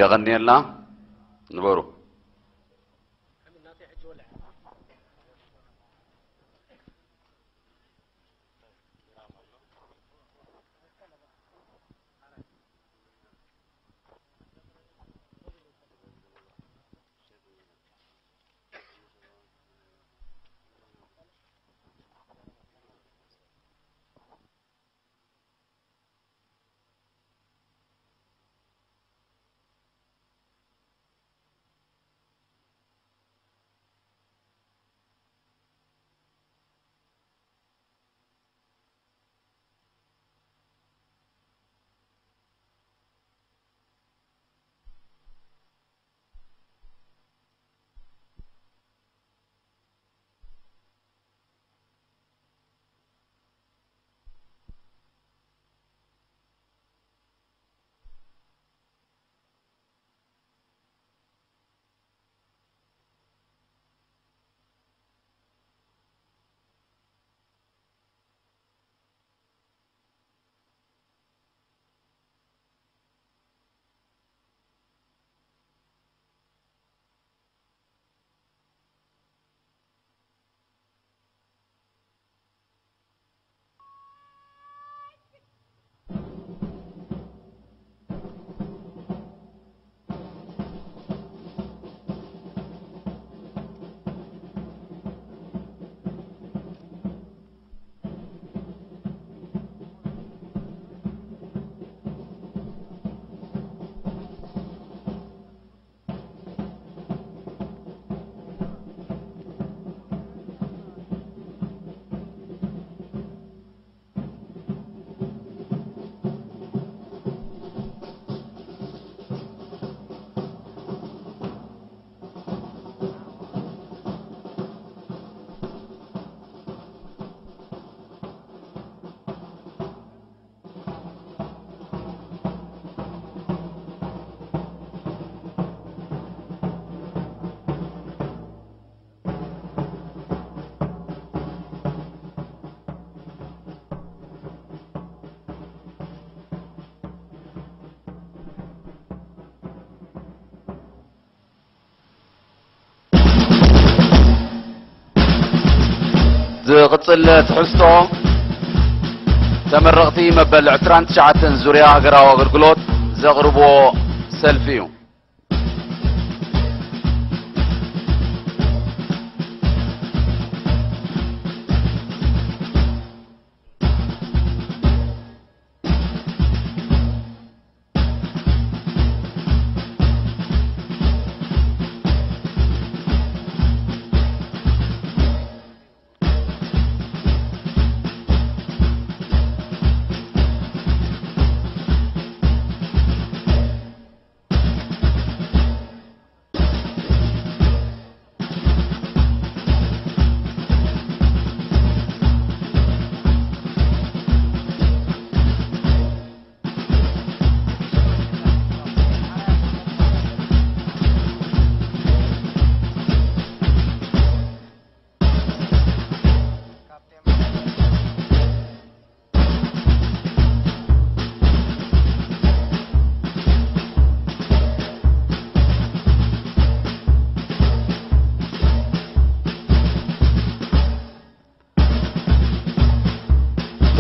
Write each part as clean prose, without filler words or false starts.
يغني لنا نبرو قصل تحسو تمرقتي مبل عتران تشعتن زوريا هاجرا وغرقلوت زغربو سلفيو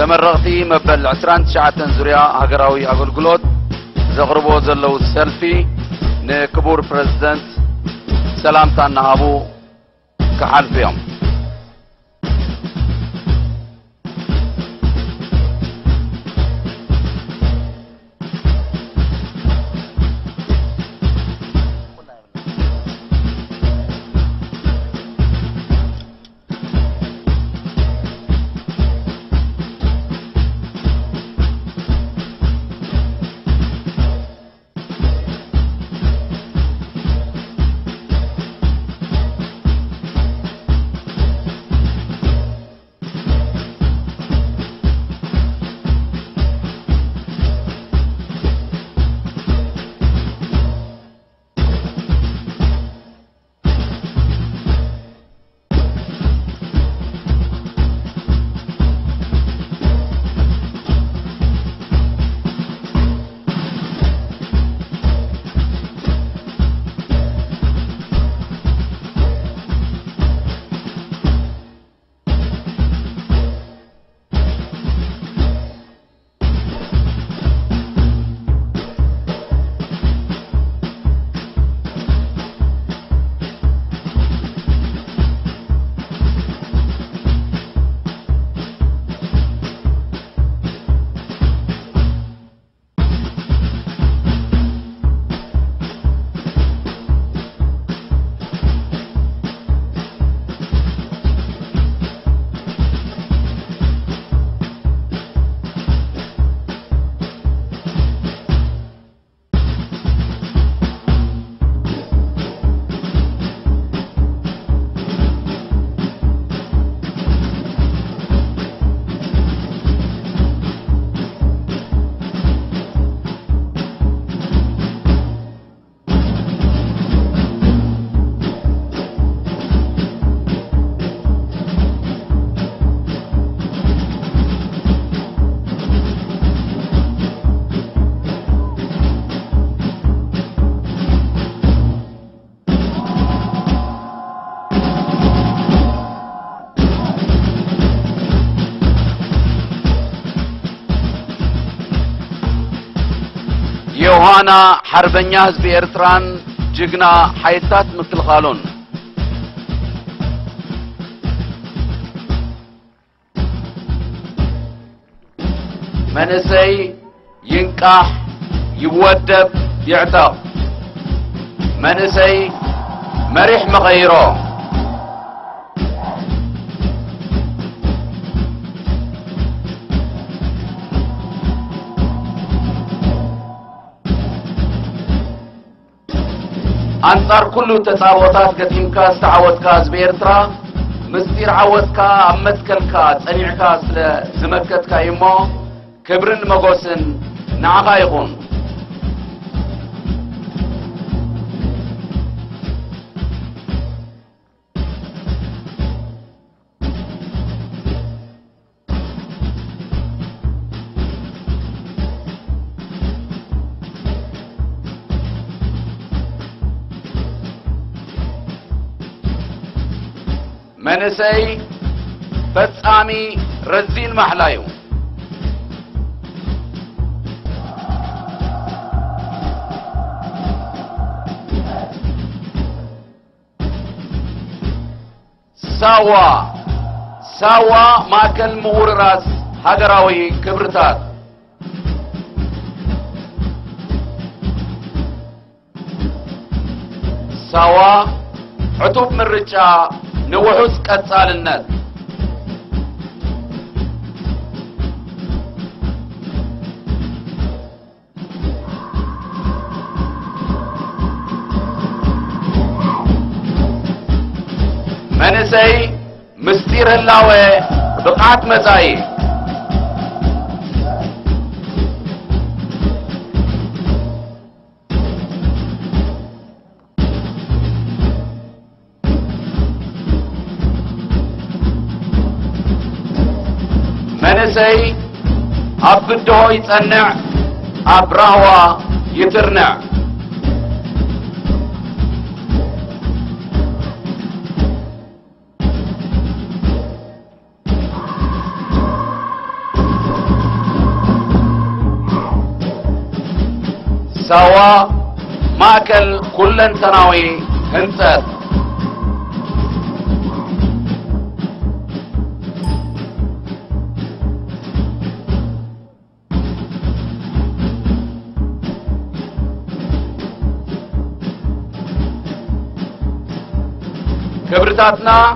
تمرقتي مبل عسران تشعتن زوريا هاجراوي أغلقلوت زغربو زلو السلفي نكبور بريزيدنت سلامتا نهابو كحالفيهم بوهانا حربنيا حزب إرتران جغنا حيتات مكلخالون منسي ينقح يودب يعتق منسي مريح مغيره أنصار كله تساوتات كتيمكا استعوتكا زبيرترا مستير عوتكا عمتكلكا تنيعكا زمكتكا يمو كبرن مغوسن نعغا يغون منسي فتصامي رزين محلايو سوا ماكل مغور راس هاجراوي كبرتات سوا عتوب من رجا نوحوس كتال الناس منسي مستير اللاوي بقعت مزاي منسي أبدو يتصنع أبراهوا يترنع سوا ماكل كلن تناوي هنسات كبرتاتنا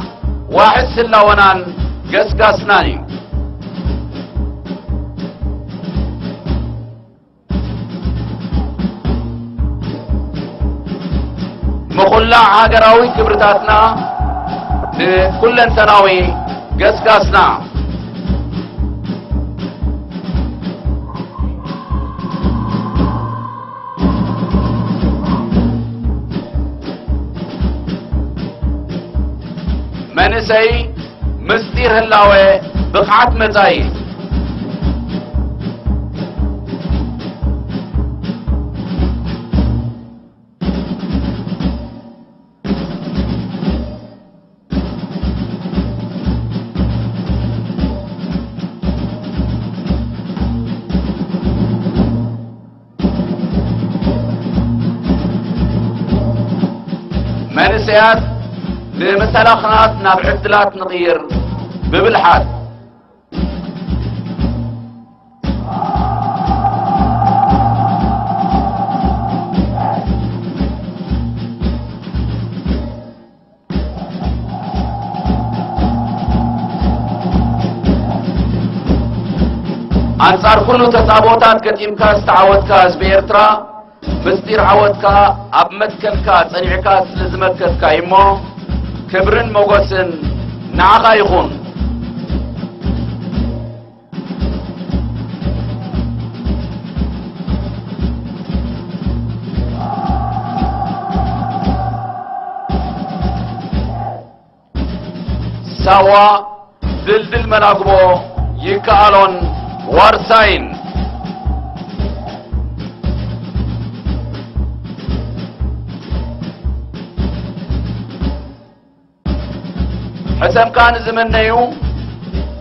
واحد سلاونان قسقاسناني مخلع هاجراوي كبرتاتنا كلن تناوي قسقاسنا منسي مستير هلاوي بقعت مزاي منسيات بمسالخنات نابعدلات نغير ببلحات أنصار كله تتابوتات كتيمكا استعوتكا زبيرترا مستير عوتكا أبمتكلكا تنعكا سلزمتكا يمو كبرن موغسن نعغا يغون سوا دلدل مناقبو يكالون وارساين حسب كان زمنيو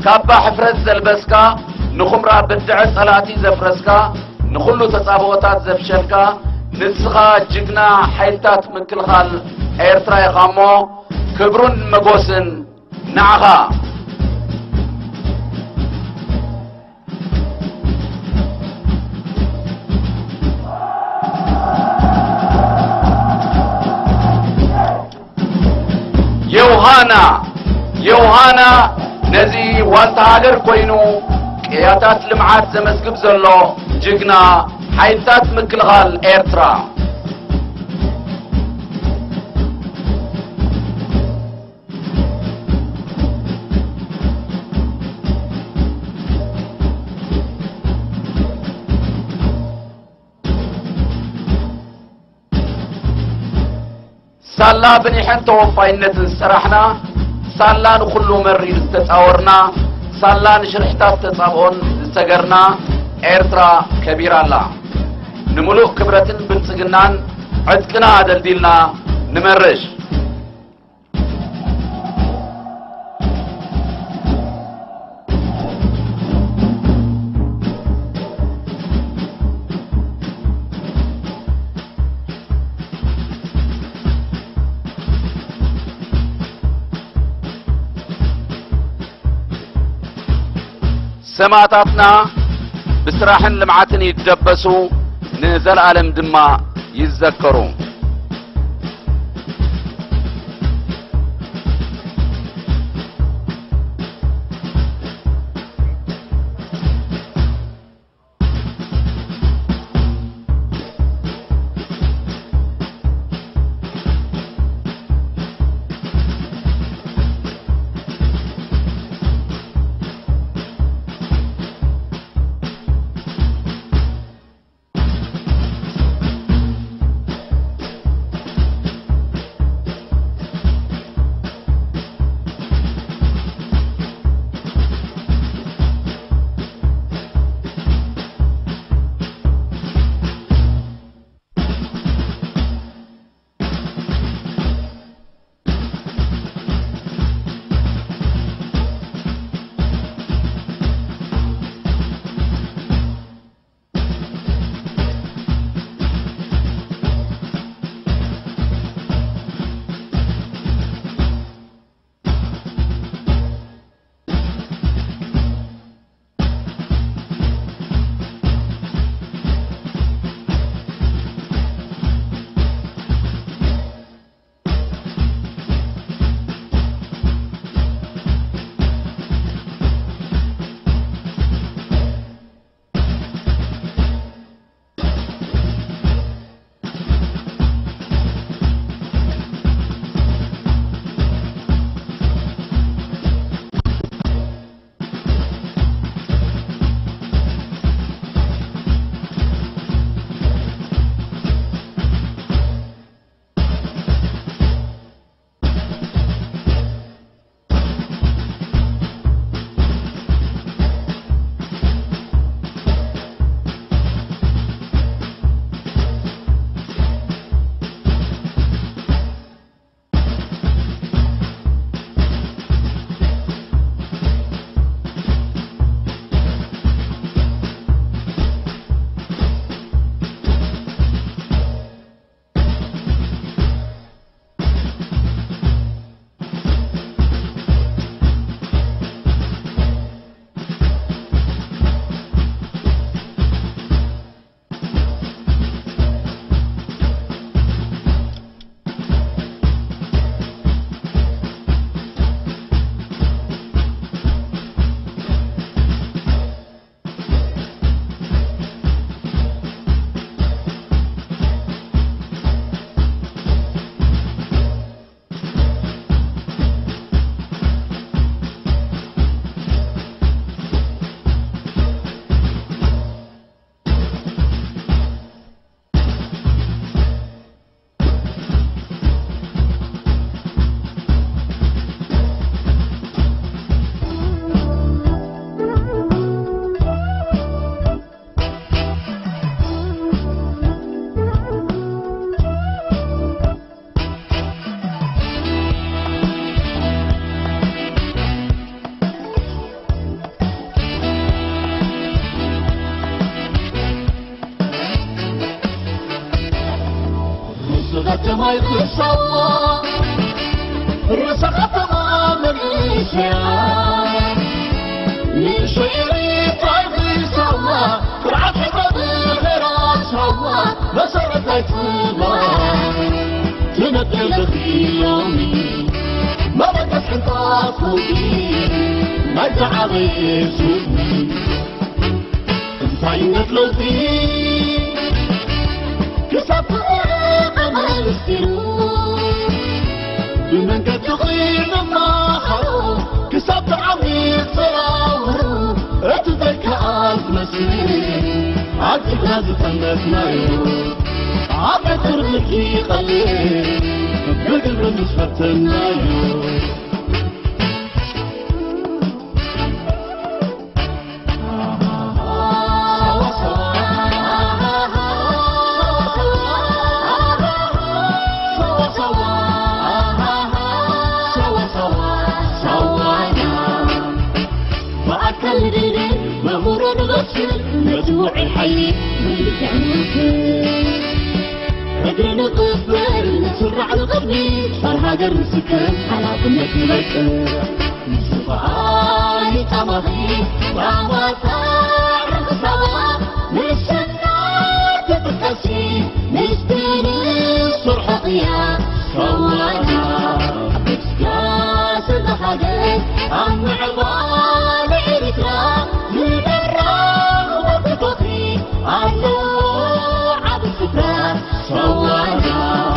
كابا حفرز زلبسكا نخمرا بدع صلاتي زفرسكا نخلو تصابوتات زفشلكا نسخا جقنا حيلتات مكلخال ايرترا يقامو كبرون مقوسن نعغا يوهانا نزي والتهاجر كوينو قيادات لمعات زمسكب زلو جقنا حيلتات مكلغال ايرترا سالا بني حنتو فاينت سرحنا سالا نخلو مرير تتصاورنا سالا نشرحتات تتصابون استقرنا ايرترا كبيرة الله نملوك كبرتن بلسقنان عدكنا دلديلنا نمرش سماتاتنا بسراحن لمعاتن يتدبسو نزل عالم دما يتذكروا ما يتصور الرسخ تمام الإشياء لشيري طيب يسوى فرعت حفظ الغيرات سوى مسرت يتبع تنقل في يومي ما بقت حنطات فوقي ما تعالي سوقي انت لو فيه كسبت أمل السرور بمن قد تغيب ما حروف كسبت عميق صراور اتذك عزم سنين عقلك لازم تمسنا يوم عقلك تربك يقليل بقلب نسخة النايوم مهور نغسل مجموع الحي ملك عنوكي هدر نقفل نسرع الغبي فرهاجر نسكن على قمة ملك نسفعاني تمضي وعما تعرف سوا نسنا تتقسي نستيني صرح قيا سوانا بسكاس الحاجات عم عبال عرفنا للبرا وبطفي على عبد السفرة سوانا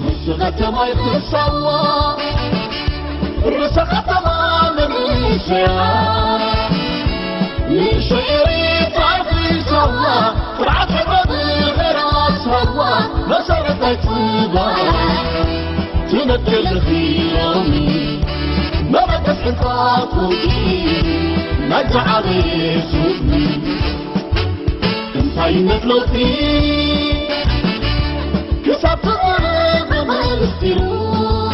رسخة ما يتصور رسخة تمام الإشياء لشيري طيب يسوى فرعت حفظ الغيرات سوى مسرت يتبع تنقل في يومي ما بقت حنطات فوقي ما تعالي سوقي انت لو فيه كسبت أمل السرور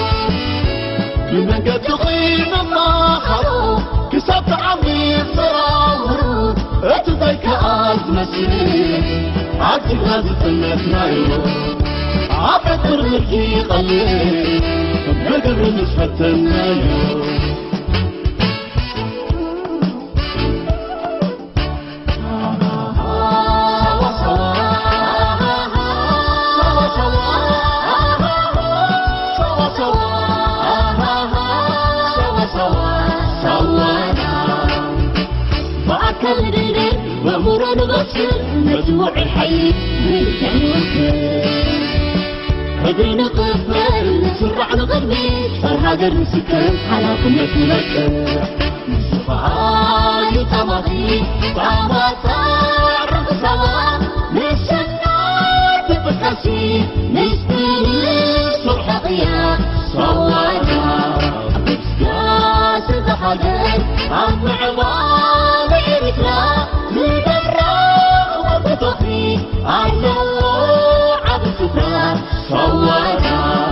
بمن قد تغيب ما حروف كسبت عميق صراور اتذك عزم سنين عقلك لازم تمسنا يوم عقلك تربك يقليل بقلب نسخة النايوم مهور نغسل مجموع الحي ملك عنوكي هدر نقفل نسرع الغبي فرهاجر نسكن على قمة ملك نسفعاني تمضي وعما تعرف سوا نسنا تتقسي نستيني صرح قيا سوانا بسكاس الحاجات عم عبال عرفنا للبرا وبطفي على عبد السفرة سوانا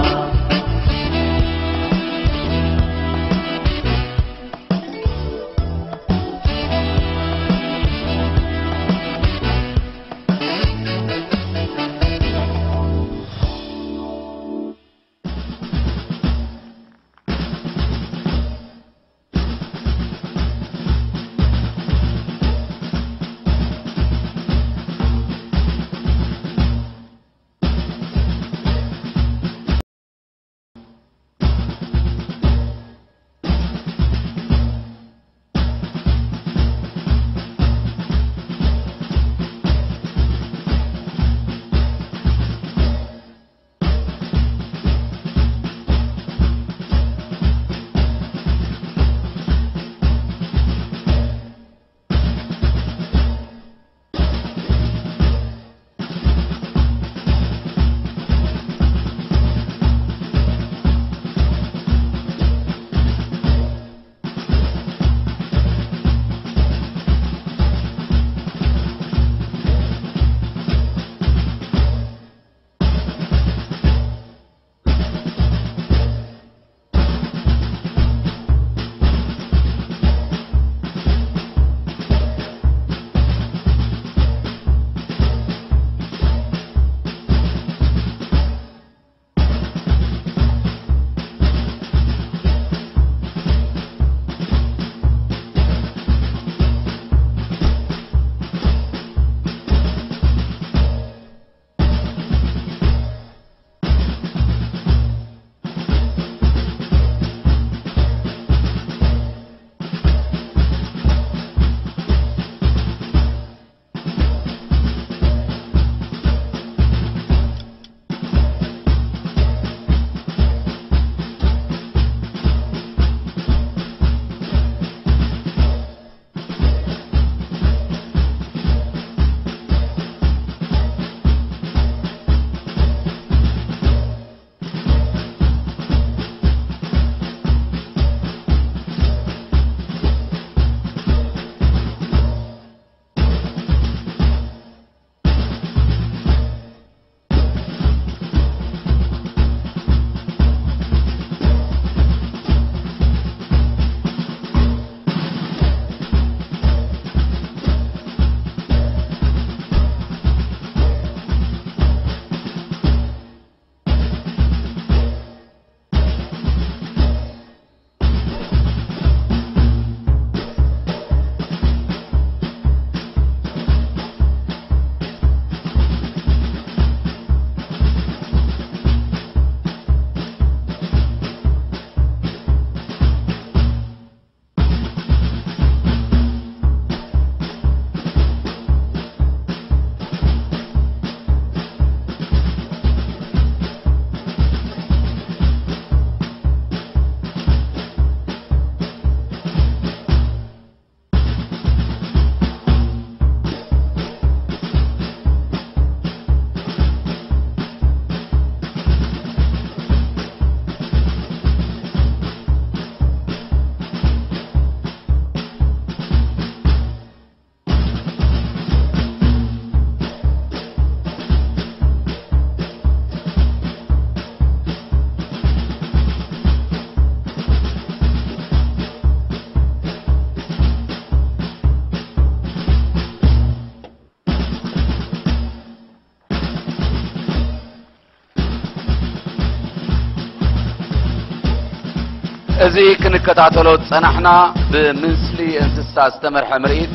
نزي كنكتاتلو صنحنا بمثلي انسسا استمرح مريد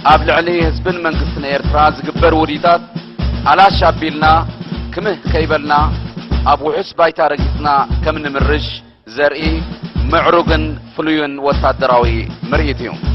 قبل عليه حزبن منقستنا إيرترا زغبر وديتات على شابيلنا كمه كيبلنا أبو حسباي تارجتنا كم نمرش زرئي معروغن فلوين وتادراوي مريتيوم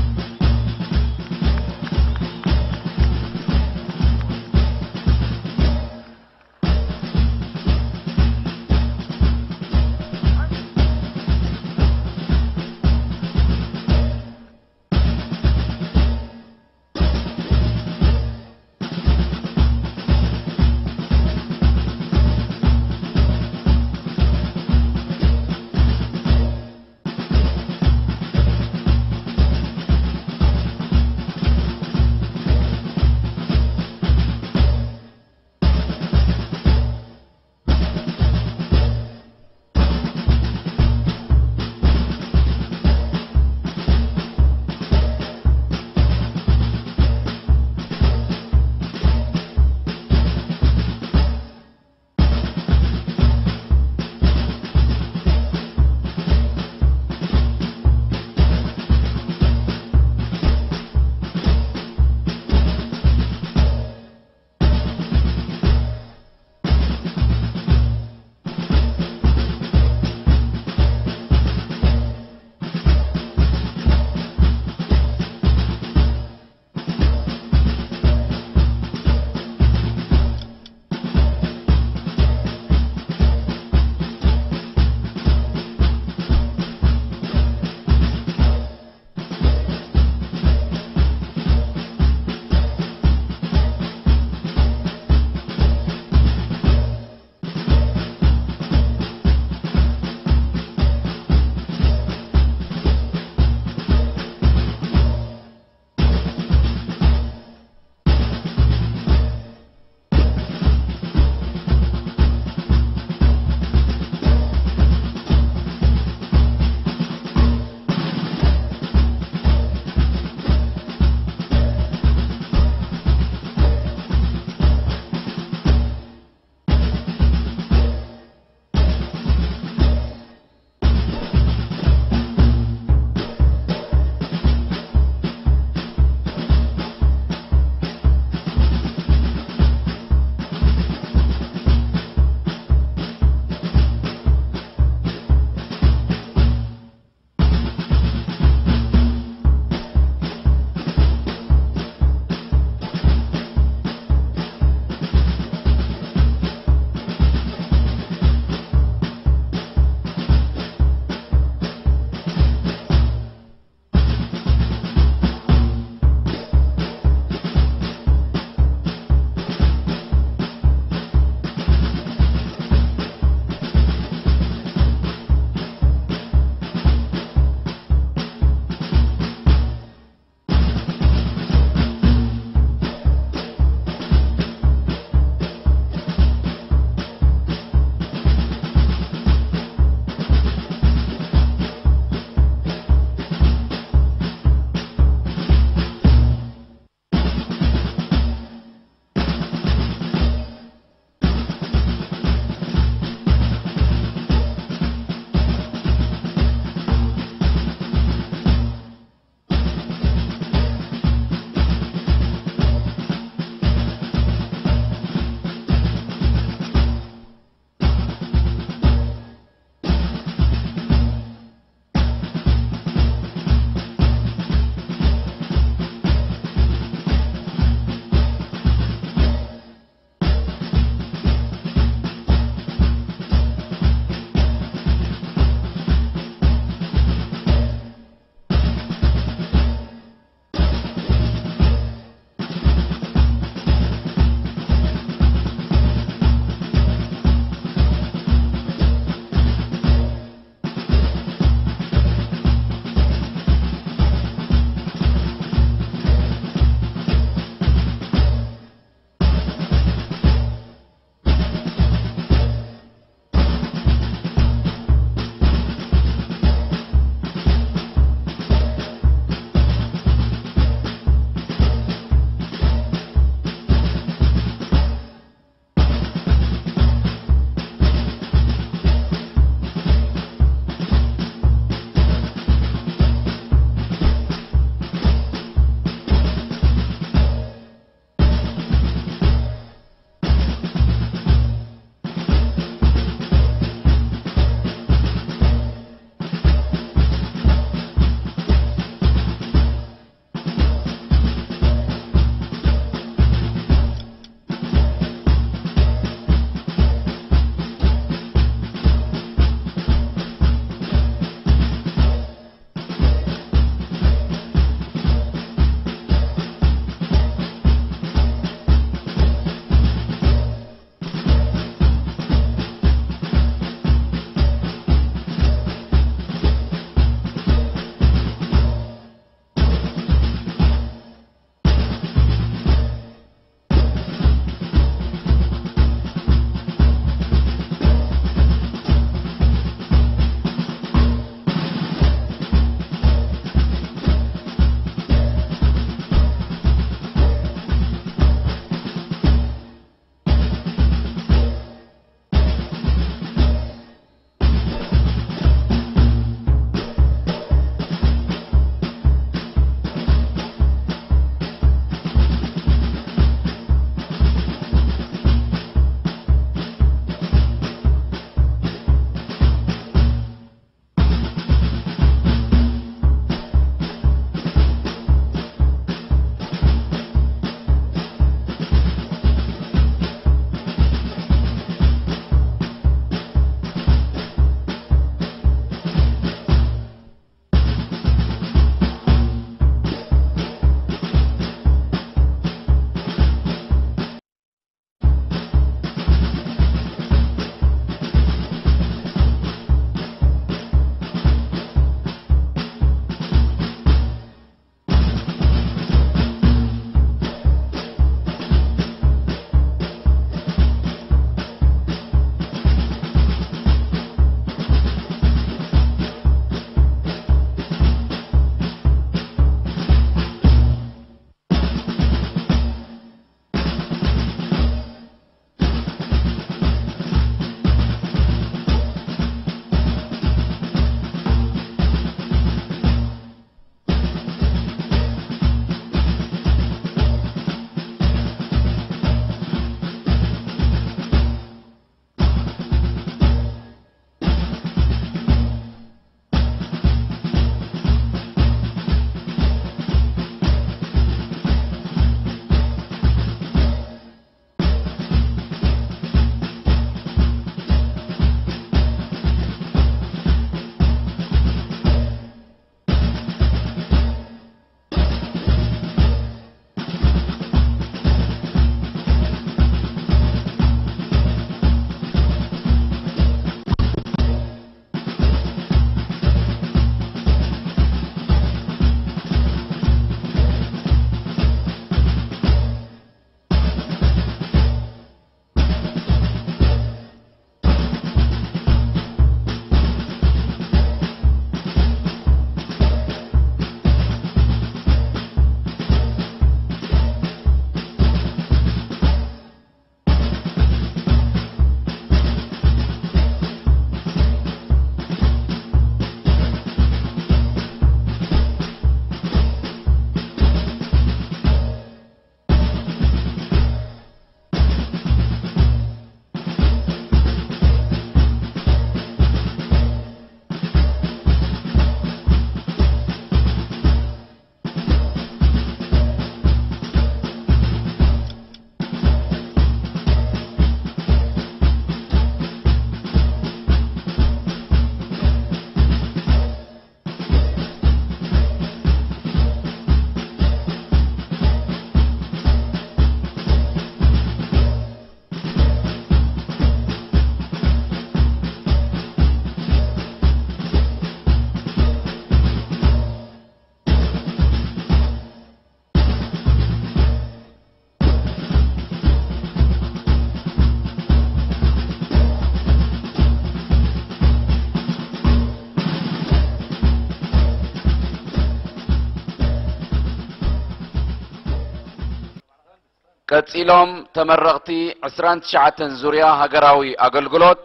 ቀጺሎም ተመረቕቲ 29 ዙርያ ሃገራዊ አገልግሎት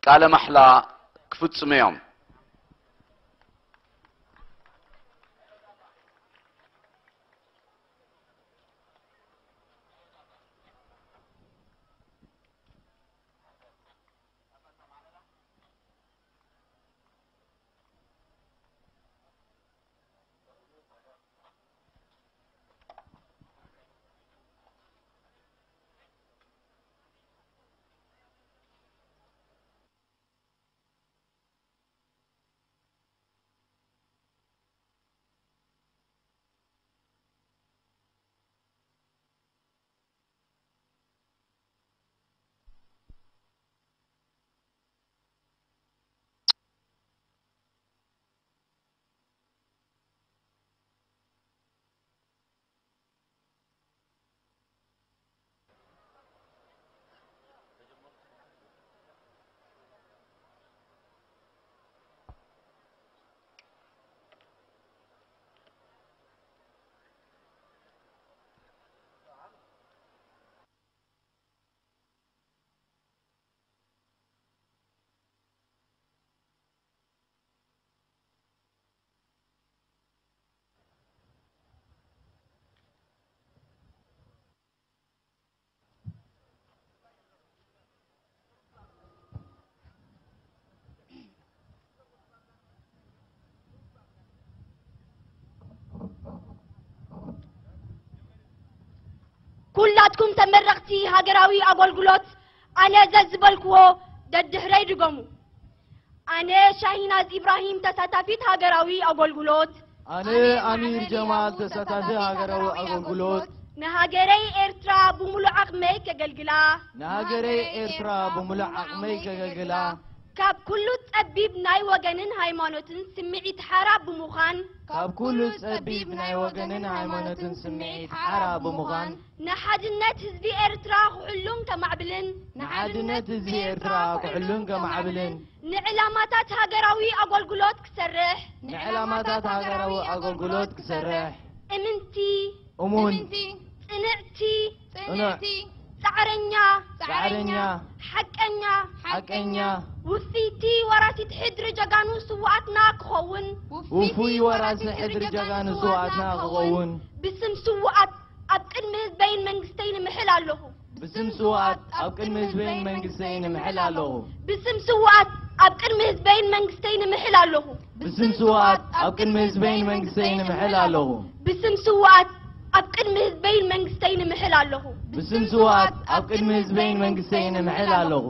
ቃለ መሕላ ክፍጽሙ እዮም። كلاتكم تمرقتي هاجراوي أقولقلوت أنا زبالكو ددهري رقمو أنا شاهيناز إبراهيم تساتفيت هاجراوي أقولقلوت أنا أمير جمال تساتفي هاجراوي أقولقلوت نهاجري إرترا بملو عقمي كجلجلا نهاجري إرترا بملو عقمي كجلجلا كاب كله تأبيب ناي وجنن هايمانوتن سمعت حراب بمخان كاب كله تأبيب ناي وجنن هايمانوتن سمعت حراب بمخان نحدنت هزبي إرترا وحلون كمعبلن نحدنت هزبي إرترا وحلون كمعبلن نعلامات هاجراوي أقولقلوت كسرح نعلامات هاجراوي أقولقلوت كسرح امنتي أمونتي صنعتي سعرنيا حقنيا وفيتي وراتي تحدر جاغانو سواتنا كخون وفي وراتي تحدر جاغانو سواتنا كخون بسم سوات أبقن مهزبين منقستين محل له بسم سوات أبقن مهزبين منقستين محل له بسم سوات أبقن مهزبين منقستين محل له بسم سوات أبقن مهزبين منقستين محل له بسم سوات أبقن مهزبين منقستين محل له بسم سوات أبقن مهزبين منقستين محل له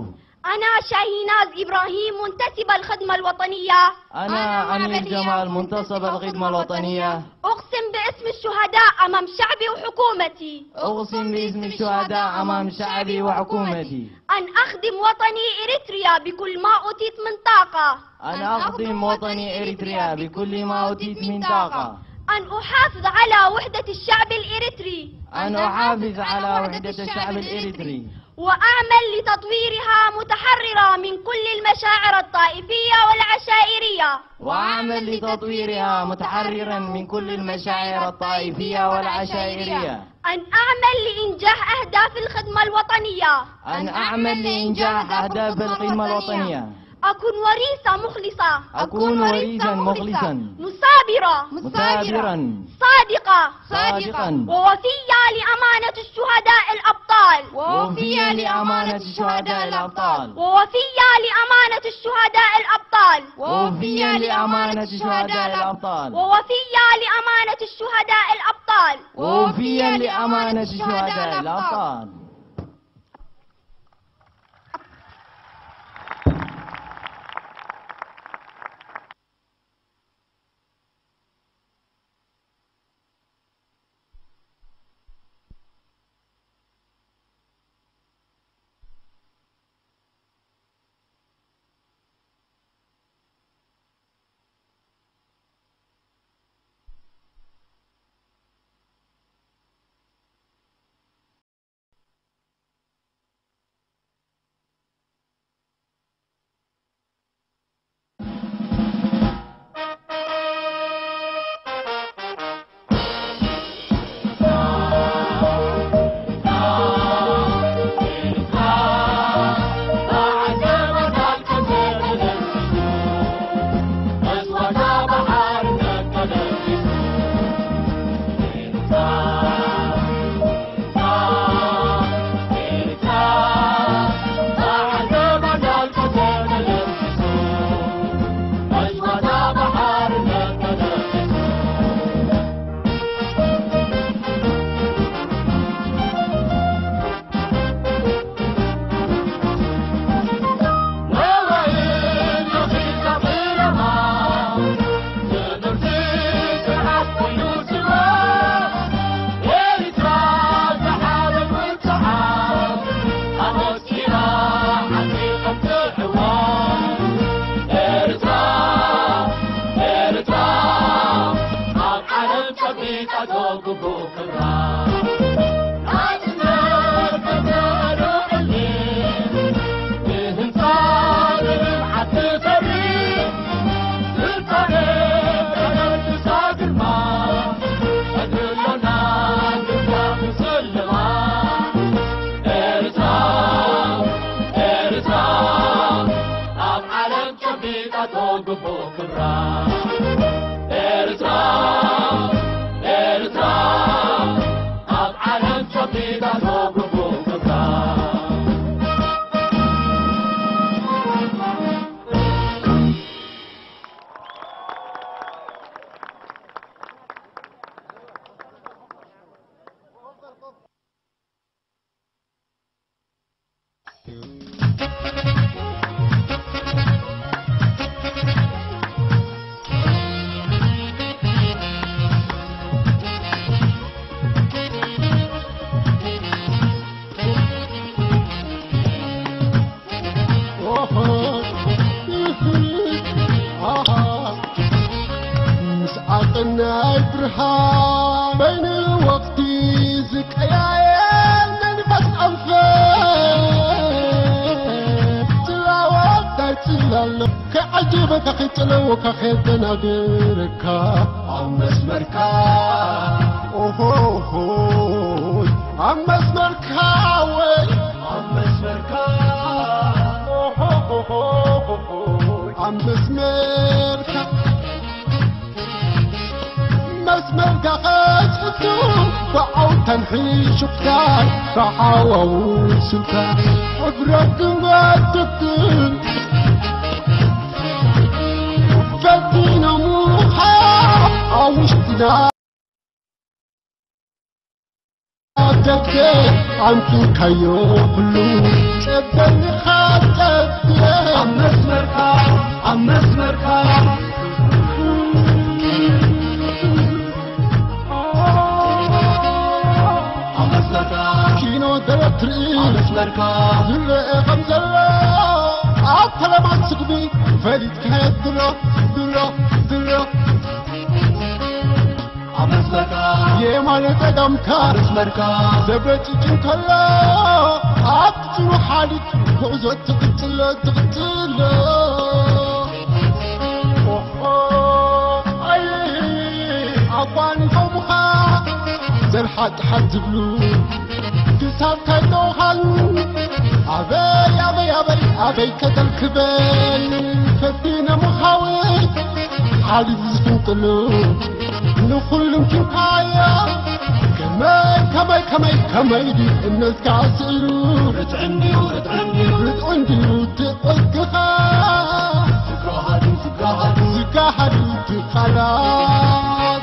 أنا شاهيناز إبراهيم منتسب الخدمة الوطنية أنا أمير جمال منتصب الخدمة الوطنية أقسم باسم الشهداء أمام شعبي وحكومتي أقسم باسم الشهداء أمام شعبي وحكومتي أن أخدم وطني إريتريا بكل ما أوتيت من طاقة أن أخدم وطني إريتريا بكل ما أوتيت من طاقة أن أحافظ على وحدة الشعب الإريتري أن أحافظ على وحدة الشعب الإريتري وأعمل لتطويرها متحررة من كل المشاعر الطائفية والعشائرية وأعمل لتطويرها متحررا من كل المشاعر الطائفية والعشائرية أن أعمل لإنجاح أهداف الخدمة الوطنية أن أعمل لإنجاح أهداف الخدمة الوطنية أكون وريثة مخلصة أكون وريثا مخلصا مثابرة صادقة ووفية لأمانة الشهداء الأبطال ووفية لأمانة الشهداء الأبطال ووفية لأمانة الشهداء الأبطال ووفية لأمانة الشهداء الأبطال ووفية لأمانة الشهداء الأبطال ووفية لأمانة الشهداء الأبطال تبيك أدوك بكرة عزنا كتارو الليل بهم صادر حتى تبيك الطريق أنا تساق الماء أدلنا نبقى مسلمة إرزا أب علم تبيك أدوك بكرة مسعقنا إبرهام بين الوقت زكايا ننفس أنفاس تلاوات تلالو كعجبك خيتلو كخيتنا غيرك عم مسمركا أوهوهوي عم مسمركا عم مسمركا أوهوهوي عم مسمركا مسمر قاعد فتوم بعو تنحيش بتاعي فحاول سلطان عبرك ما تكتن فدينا موحى عوشتنا تكتن عنكي كيو بلو تبني خاتتن عم مسمركا عم مسمركا كينو درتري عمسمركا زرق غمزلا عطلة ما تسقبي فريد كهد درة عمسمركا يمانة قدمكا عمسمركا زبرتي جنكلا عطلو حالك وعزو تقتل عطاني قومها زل حد بلو كساب كدوهن أبي كدل كبال فدينا مخاوي علي زفنطلو نخلم كفاية كماي دي الناس كعسلو رد عندي وتقلقها زكاها تقلات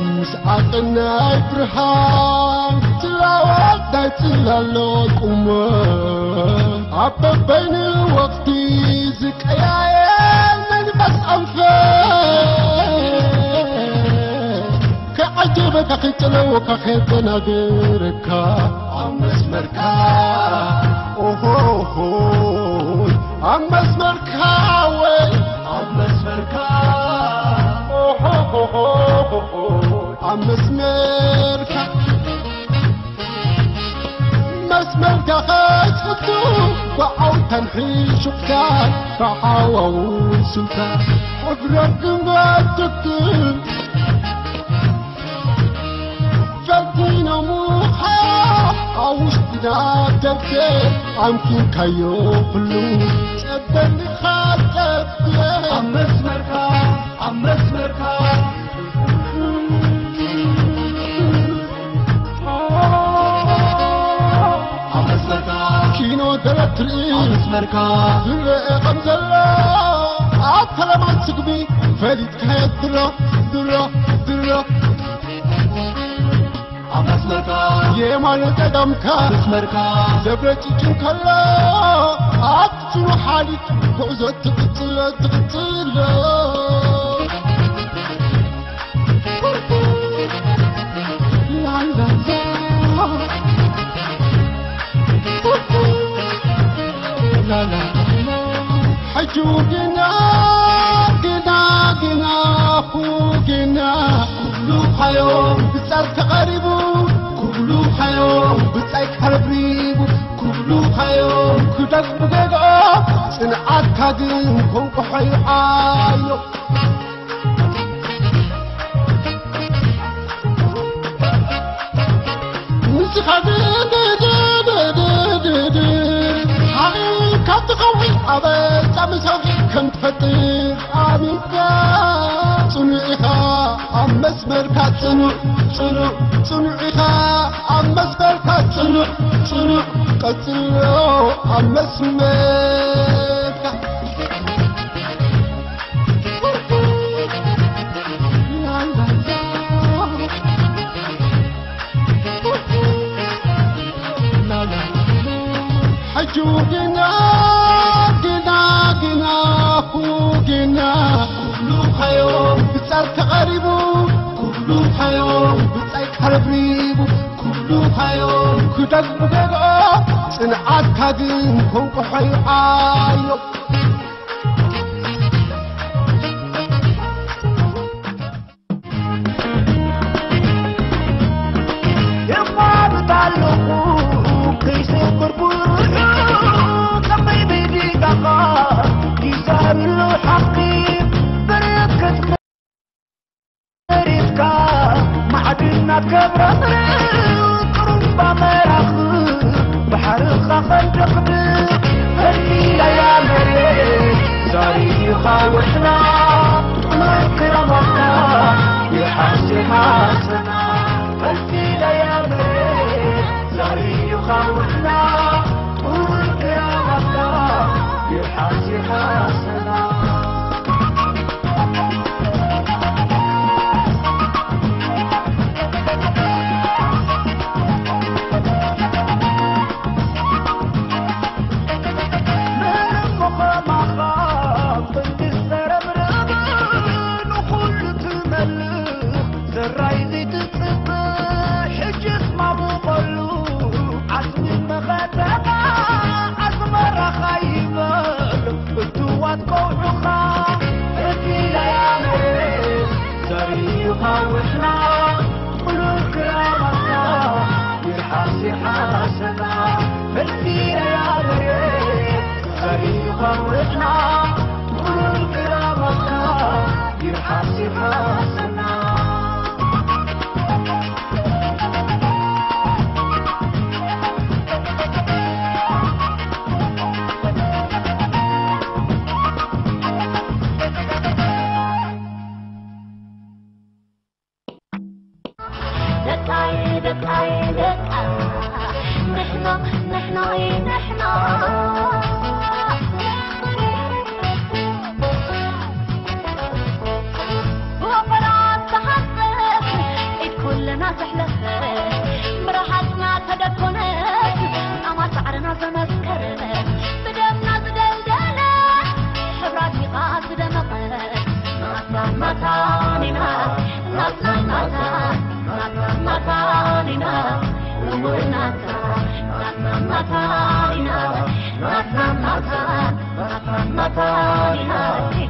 مسعقنا إبرهام تلاوات تلالو قمة عبب بين الوقت زكايا ننفس أنفاس كعجبك خيتلو كخيتنا غيرك عم مسمركا أوهوهوي عم مسمركا عم مسمركا عم مسمركا مسمركا خاش فتوم وعو تنحيش بتاعي فحاول سلطان عبرك ما تكتن فدينا موحى عوشتنا تبكي عمكي كيو بلو تبني خاتتن عم مسمركا عم مسمركا كينو درتري عمسمركا زرق غمزلا عطلة ما تسقبي فريد كهد درة عمسمركا يمانة قدمكا عمسمركا زبرتي جنكلا عطلة أصل حالي فوزت تقتل لا لا حجوجنا قنا خوجنا كل حيوم بتصير تقربوا كل حيوم بتصير حربريبوا كل حيوم كدك بقى صنعت كادن كونك حيعايو تقوي أبد أمسوي كنت فتي أميكا صنعها أم مسمر صنعها أم مسمر صنع قتلوا أم مسمر حجوجنا قنا خوجنا كل حيوم بتصير تقربوا كل حيوم بتصير حربريبوا كل حيوم كدك بقى صنعت كادن كونك حيعايو Matarina